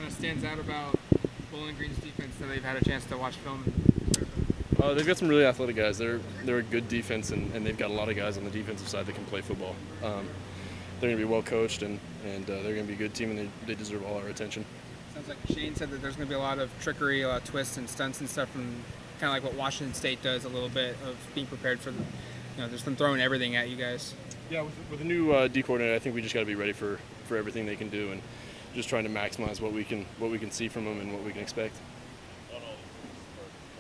of stands out about Bowling Green's defense that they've had a chance to watch film? They've got some really athletic guys. They're a good defense, and they've got a lot of guys on the defensive side that can play football. They're going to be well coached, and they're going to be a good team, and they deserve all our attention. Sounds like Shane said that there's going to be a lot of trickery, a lot of twists and stunts and stuff, from kind of like what Washington State does, a little bit of being prepared for just them throwing everything at you guys. Yeah, with a new D coordinator, I think we just got to be ready for everything they can do, and just trying to maximize what we can see from them and what we can expect.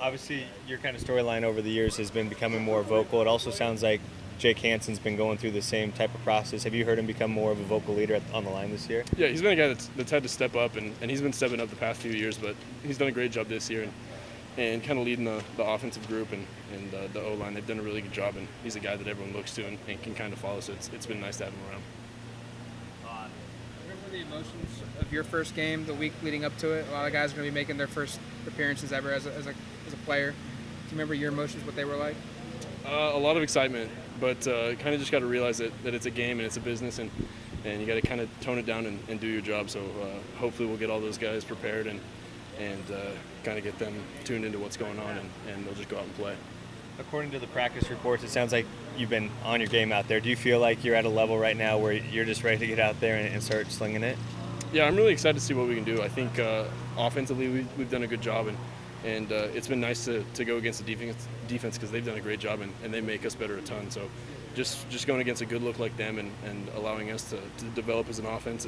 Obviously, your kind of storyline over the years has been becoming more vocal. It also sounds like Jake Hansen's been going through the same type of process. Have you heard him become more of a vocal leader on the line this year? Yeah, he's been a guy that's had to step up, and he's been stepping up the past few years, but he's done a great job this year and kind of leading the offensive group and the O-line. They've done a really good job, and he's a guy that everyone looks to and can kind of follow, so it's been nice to have him around. Remember the emotions of your first game, the week leading up to it? A lot of guys are going to be making their first appearances ever as a player. Do you remember your emotions, what they were like? A lot of excitement, but kind of just got to realize that it's a game and it's a business, and you got to kind of tone it down and do your job. So hopefully we'll get all those guys prepared and kind of get them tuned into what's going on, and they'll just go out and play. According to the practice reports, it sounds like you've been on your game out there. Do you feel like you're at a level right now where you're just ready to get out there and start slinging it? Yeah, I'm really excited to see what we can do. I think offensively we've done a good job, and it's been nice to go against the defense because they've done a great job, and they make us better a ton. So just going against a good look like them and allowing us to develop as an offense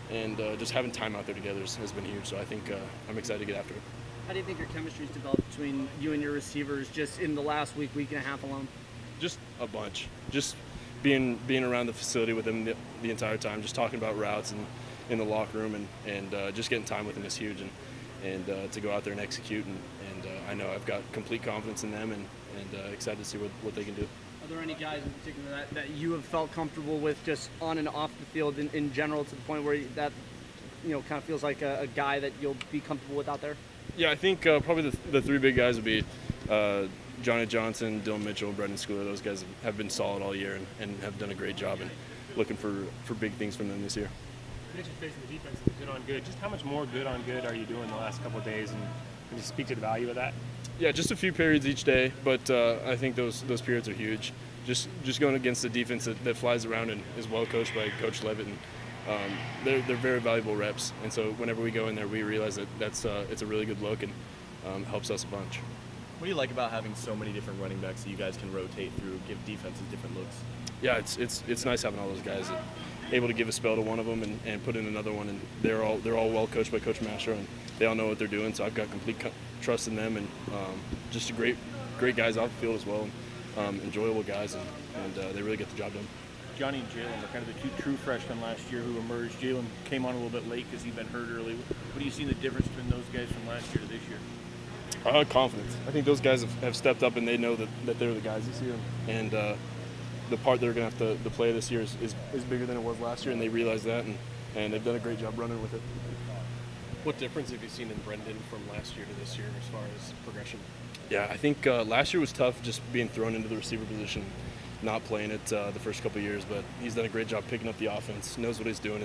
and just having time out there together has been huge. So I think I'm excited to get after it. How do you think your chemistry's developed between you and your receivers just in the last week and a half alone? Just a bunch. Just being around the facility with them the entire time, just talking about routes and in the locker room, and just getting time with them is huge, and to go out there and execute, and I know I've got complete confidence in them, and excited to see what they can do. Are there any guys in particular that you have felt comfortable with just on and off the field in general, to the point where that kind of feels like a guy that you'll be comfortable with out there? Yeah, I think probably the three big guys would be Johnny Johnson, Dylan Mitchell, and Brendan Schooler. Those guys have been solid all year and have done a great job, and looking for big things from them this year. You mentioned facing the defense is good on good. Just how much more good on good are you doing the last couple of days, and can you speak to the value of that? Yeah, just a few periods each day, but I think those periods are huge. Just going against a defense that flies around and is well coached by Coach Levitt, and they're very valuable reps. And so whenever we go in there, we realize that it's a really good look and helps us a bunch. What do you like about having so many different running backs that you guys can rotate through, give defenses different looks? Yeah, it's nice having all those guys that able to give a spell to one of them and put in another one, and they're all well coached by Coach Mastro, and they all know what they're doing. So I've got complete trust in them, and just great guys off the field as well, and enjoyable guys, and they really get the job done. Johnny and Jalen are kind of the two true freshmen last year who emerged. Jalen came on a little bit late because he'd been hurt early. What do you see the difference between those guys from last year to this year? Confidence. I think those guys have stepped up, and they know that they're the guys this year, and the part they're going to have to play this year is bigger than it was last year, and they realize that, and they've done a great job running with it. What difference have you seen in Brendan from last year to this year as far as progression? Yeah, I think last year was tough, just being thrown into the receiver position, not playing it the first couple of years, but he's done a great job picking up the offense, knows what he's doing,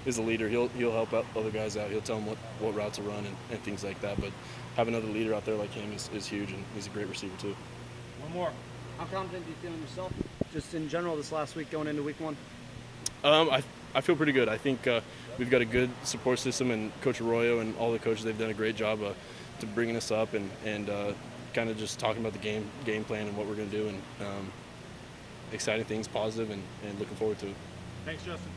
is a leader. He'll help out other guys out. He'll tell them what routes to run and things like that. But having another leader out there like him is huge, and he's a great receiver too. One more. How confident do you feel in yourself, just in general, this last week going into week one? I feel pretty good. I think we've got a good support system, and Coach Arroyo and all the coaches, they've done a great job to bringing us up and kind of just talking about the game plan and what we're going to do, and exciting things, positive, and looking forward to it. Thanks, Justin.